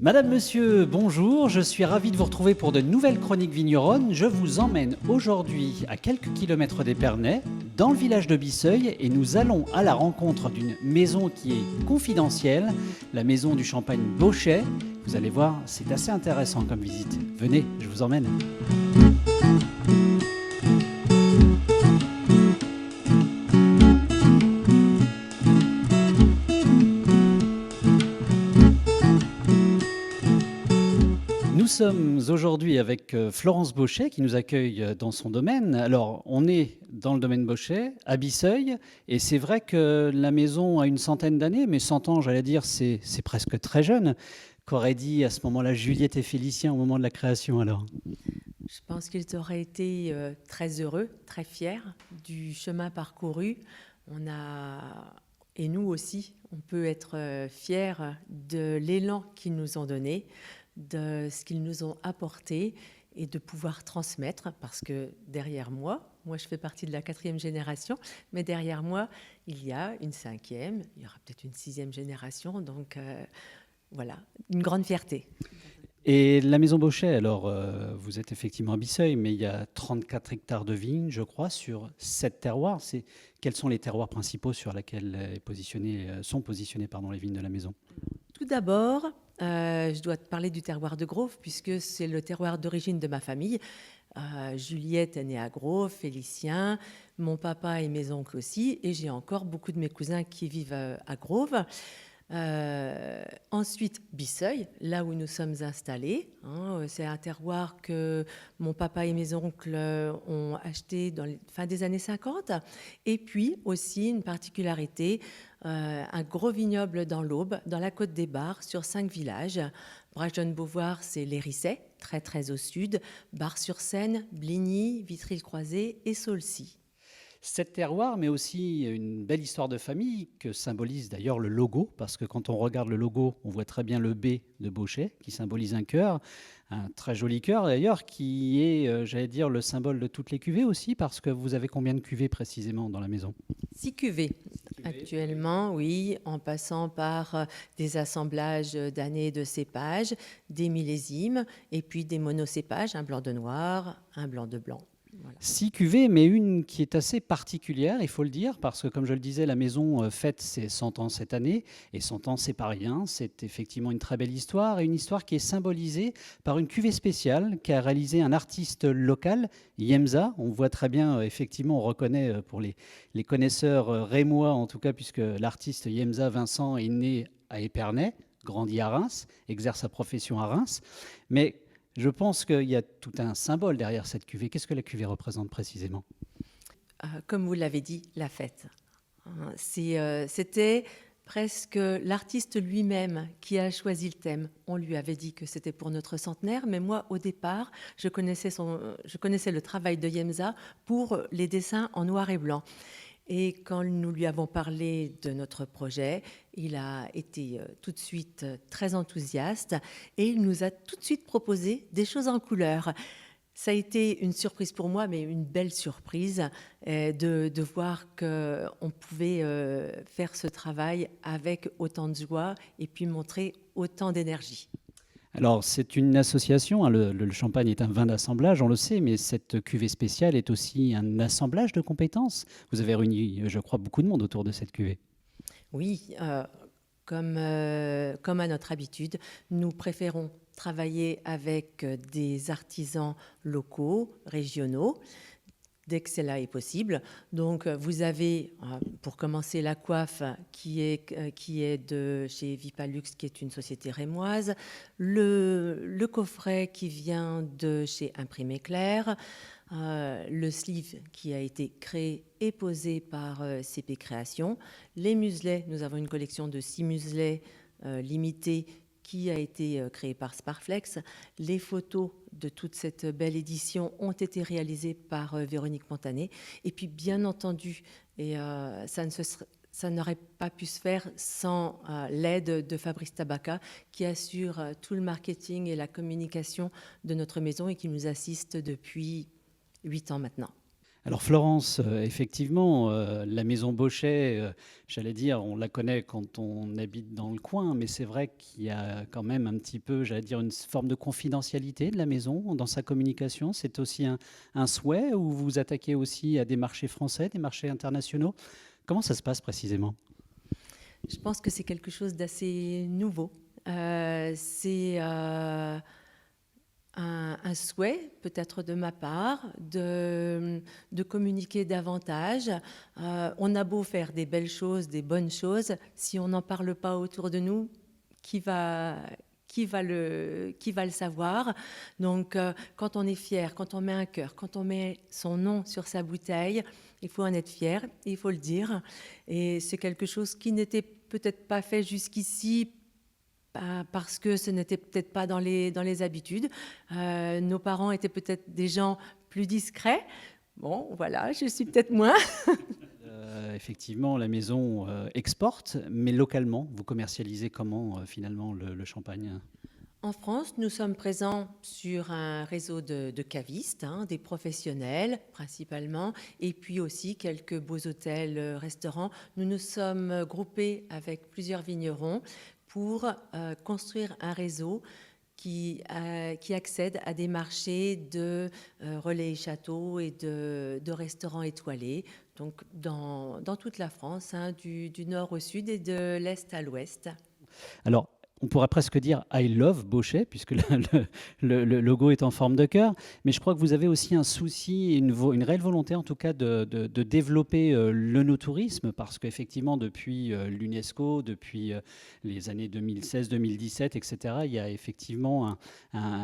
Madame, monsieur, bonjour, je suis ravi de vous retrouver pour de nouvelles chroniques vigneronnes. Je vous emmène aujourd'hui à quelques kilomètres d'Épernay, dans le village de Bisseuil, et nous allons à la rencontre d'une maison qui est confidentielle, la maison du champagne Bauchet. Vous allez voir, c'est assez intéressant comme visite. Venez, je vous emmène. Nous sommes aujourd'hui avec Florence Bauchet qui nous accueille dans son domaine. Alors, on est dans le domaine Bauchet, à Bisseuil, et c'est vrai que la maison a une centaine d'années, mais 100 ans, j'allais dire, c'est presque très jeune. Qu'aurait dit à ce moment-là Juliette et Félicien au moment de la création alors? Je pense qu'ils auraient été très heureux, très fiers du chemin parcouru. Et nous aussi, on peut être fiers de l'élan qu'ils nous ont donné, de ce qu'ils nous ont apporté et de pouvoir transmettre, parce que derrière moi je fais partie de la 4e génération, mais derrière moi, il y a une 5e, il y aura peut-être une 6e génération, donc voilà, une grande fierté. Et la maison Bauchet, alors vous êtes effectivement à Bisseuil, mais il y a 34 hectares de vignes, je crois, sur 7 terroirs. Quels sont les terroirs principaux sur lesquels sont positionnées les vignes de la maison? Tout d'abord, je dois te parler du terroir de Grove, puisque c'est le terroir d'origine de ma famille. Juliette est née à Grove, Félicien, mon papa et mes oncles aussi, et j'ai encore beaucoup de mes cousins qui vivent à Grove. Ensuite, Bisseuil, là où nous sommes installés. C'est un terroir que mon papa et mes oncles ont acheté dans les fin des années 50. Et puis aussi une particularité, un gros vignoble dans l'Aube, dans la Côte des Bars, sur 5 villages. Brageonne-Beauvoir, c'est l'Hérisset, très très au sud. Bar-sur-Seine, Bligny, Vitry-le-Croisé et Saulcy. 7 terroirs, mais aussi une belle histoire de famille que symbolise d'ailleurs le logo, parce que quand on regarde le logo, on voit très bien le B de Bauchet, qui symbolise un cœur, un très joli cœur d'ailleurs, qui est, j'allais dire, le symbole de toutes les cuvées aussi, parce que vous avez combien de cuvées précisément dans la maison? 6 cuvées. Actuellement, oui, en passant par des assemblages d'années de cépages, des millésimes, et puis des monocépages, un blanc de noir, un blanc de blanc. Voilà. 6 cuvées, mais une qui est assez particulière, il faut le dire, parce que comme je le disais, la maison fête ses 100 ans cette année, et 100 ans, c'est pas rien, c'est effectivement une très belle histoire, et une histoire qui est symbolisée par une cuvée spéciale qu'a réalisé un artiste local, Yemza. On voit très bien, effectivement, on reconnaît pour les connaisseurs rémois, en tout cas, puisque l'artiste Yemza Vincent est né à Épernay, grandi à Reims, exerce sa profession à Reims, mais je pense qu'il y a tout un symbole derrière cette cuvée. Qu'est-ce que la cuvée représente précisément? Comme vous l'avez dit, la fête. C'était presque l'artiste lui-même qui a choisi le thème. On lui avait dit que c'était pour notre centenaire, mais moi, au départ, je connaissais le travail de Yemza pour les dessins en noir et blanc. Et quand nous lui avons parlé de notre projet, il a été tout de suite très enthousiaste et il nous a tout de suite proposé des choses en couleur. Ça a été une surprise pour moi, mais une belle surprise de voir qu'on pouvait faire ce travail avec autant de joie et puis montrer autant d'énergie. Alors, c'est une association, hein, le champagne est un vin d'assemblage, on le sait, mais cette cuvée spéciale est aussi un assemblage de compétences. Vous avez réuni, je crois, beaucoup de monde autour de cette cuvée. Oui, comme à notre habitude, nous préférons travailler avec des artisans locaux, régionaux, dès que cela est possible. Donc, vous avez, pour commencer, la coiffe qui est de chez Vipalux, qui est une société rémoise, le coffret qui vient de chez Imprimé Clair, le sleeve qui a été créé et posé par CP Création, les muselets, nous avons une collection de 6 muselets limités qui a été créé par Sparflex. Les photos de toute cette belle édition ont été réalisées par Véronique Montané. Et puis, bien entendu, ça n'aurait pas pu se faire sans l'aide de Fabrice Tabaca, qui assure tout le marketing et la communication de notre maison et qui nous assiste depuis 8 ans maintenant. Alors Florence, effectivement, la maison Bochet, j'allais dire, on la connaît quand on habite dans le coin, mais c'est vrai qu'il y a quand même un petit peu, j'allais dire, une forme de confidentialité de la maison dans sa communication. C'est aussi un souhait, ou vous vous attaquez aussi à des marchés français, des marchés internationaux? Comment ça se passe précisément? Je pense que c'est quelque chose d'assez nouveau. C'est un souhait, peut-être de ma part, de communiquer davantage. On a beau faire des belles choses, des bonnes choses, si on n'en parle pas autour de nous, qui va, qui va le savoir. Donc, quand on est fier, quand on met un cœur, quand on met son nom sur sa bouteille, il faut en être fier, il faut le dire. Et c'est quelque chose qui n'était peut-être pas fait jusqu'ici parce que ce n'était peut-être pas dans les habitudes. Nos parents étaient peut-être des gens plus discrets. Bon, voilà, je suis peut-être moins. Effectivement, la maison exporte, mais localement, vous commercialisez comment finalement le champagne? En France, nous sommes présents sur un réseau de cavistes, hein, des professionnels principalement, et puis aussi quelques beaux hôtels, restaurants. Nous nous sommes groupés avec plusieurs vignerons pour construire un réseau qui accède à des marchés de relais et châteaux et de restaurants étoilés, donc dans toute la France, hein, du nord au sud et de l'est à l'ouest. Alors, on pourrait presque dire I love Bochet, puisque le logo est en forme de cœur, mais je crois que vous avez aussi un souci, et une réelle volonté en tout cas de développer le no-tourisme, parce qu'effectivement depuis l'UNESCO, depuis les années 2016-2017, etc., il y a effectivement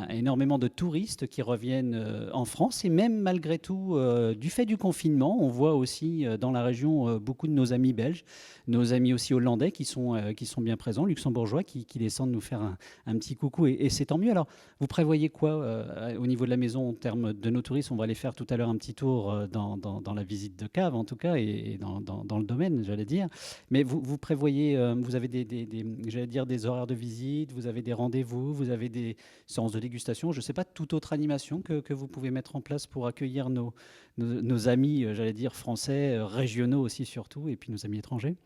énormément de touristes qui reviennent en France, et même malgré tout, du fait du confinement, on voit aussi dans la région beaucoup de nos amis belges, nos amis aussi hollandais qui sont bien présents, luxembourgeois, qui descendent nous faire un petit coucou, et c'est tant mieux. Alors, vous prévoyez quoi au niveau de la maison en termes de nos touristes? On va aller faire tout à l'heure un petit tour dans la visite de cave, en tout cas, et dans le domaine, j'allais dire. Mais vous prévoyez, vous avez j'allais dire, des horaires de visite, vous avez des rendez-vous, vous avez des séances de dégustation, je ne sais pas, toute autre animation que vous pouvez mettre en place pour accueillir nos amis, j'allais dire, français, régionaux aussi surtout, et puis nos amis étrangers?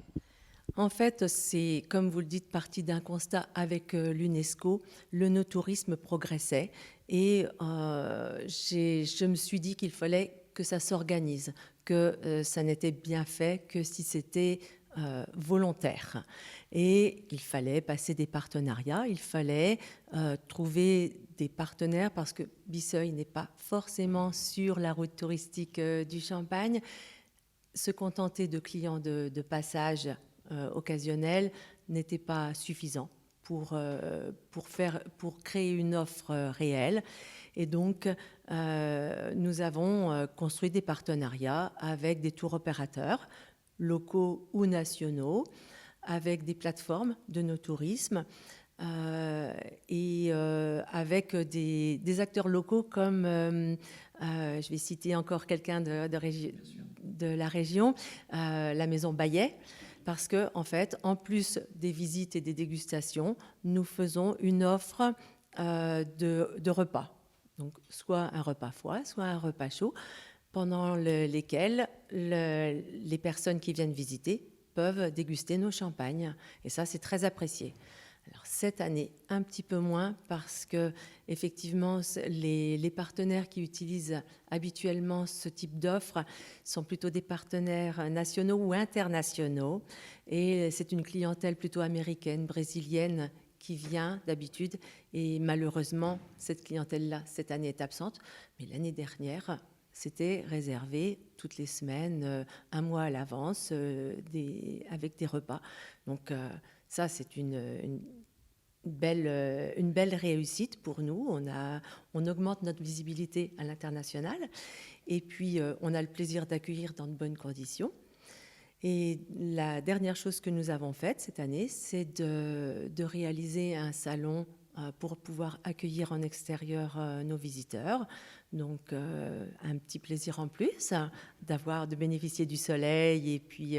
En fait, c'est, comme vous le dites, parti d'un constat avec l'UNESCO. Le no-tourisme progressait et je me suis dit qu'il fallait que ça s'organise, que ça n'était bien fait que si c'était volontaire. Et il fallait passer des partenariats, il fallait trouver des partenaires parce que Bisseuil n'est pas forcément sur la route touristique du Champagne. Se contenter de clients de passage occasionnels n'était pas suffisant pour créer une offre réelle. Et donc, nous avons construit des partenariats avec des tours opérateurs, locaux ou nationaux, avec des plateformes de no-tourisme et avec des acteurs locaux comme, je vais citer encore quelqu'un de la région, la Maison Bayet, parce que en fait, en plus des visites et des dégustations, nous faisons une offre de repas. Donc, soit un repas froid, soit un repas chaud, pendant lesquels les personnes qui viennent visiter peuvent déguster nos champagnes. Et ça, c'est très apprécié. Alors, cette année, un petit peu moins parce que effectivement, les partenaires qui utilisent habituellement ce type d'offre sont plutôt des partenaires nationaux ou internationaux. Et c'est une clientèle plutôt américaine, brésilienne qui vient d'habitude. Et malheureusement, cette clientèle-là, cette année, est absente. Mais l'année dernière, c'était réservé toutes les semaines, un mois à l'avance, avec des repas. Donc, ça, c'est une belle réussite pour nous. On augmente notre visibilité à l'international et puis on a le plaisir d'accueillir dans de bonnes conditions. Et la dernière chose que nous avons faite cette année, c'est de réaliser un salon pour pouvoir accueillir en extérieur nos visiteurs. Donc, un petit plaisir en plus de bénéficier du soleil et puis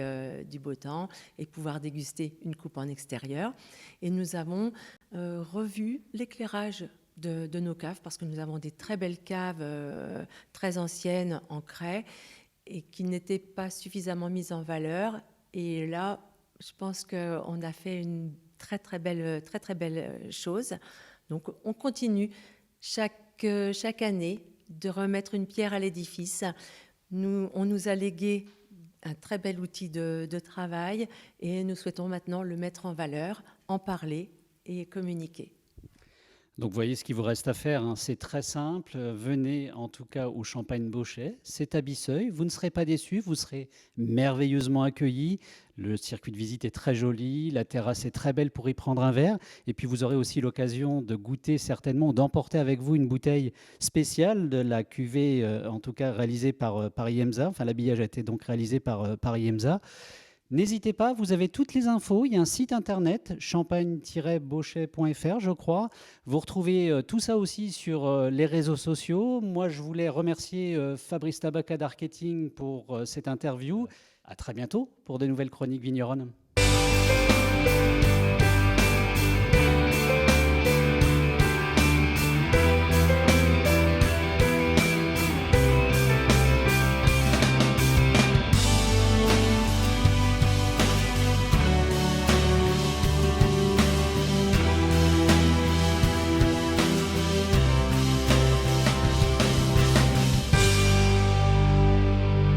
du beau temps et pouvoir déguster une coupe en extérieur. Et nous avons revu l'éclairage de nos caves parce que nous avons des très belles caves très anciennes en craie et qui n'étaient pas suffisamment mises en valeur. Et là, je pense qu'on a fait une très belle chose. Donc, on continue chaque année de remettre une pierre à l'édifice. On nous a légué un très bel outil de travail et nous souhaitons maintenant le mettre en valeur, en parler et communiquer. Donc, vous voyez ce qu'il vous reste à faire, hein. C'est très simple. Venez en tout cas au Champagne Bauchet. C'est à Bisseuil. Vous ne serez pas déçus. Vous serez merveilleusement accueillis. Le circuit de visite est très joli. La terrasse est très belle pour y prendre un verre. Et puis, vous aurez aussi l'occasion de goûter certainement, d'emporter avec vous une bouteille spéciale de la cuvée, en tout cas réalisée par IEMSA. Enfin, l'habillage a été donc réalisé par IEMSA. N'hésitez pas, vous avez toutes les infos. Il y a un site internet, champagne-bauchet.fr, je crois. Vous retrouvez tout ça aussi sur les réseaux sociaux. Moi, je voulais remercier Fabrice Tabaca d'Arketing pour cette interview. À très bientôt pour de nouvelles chroniques vigneronnes.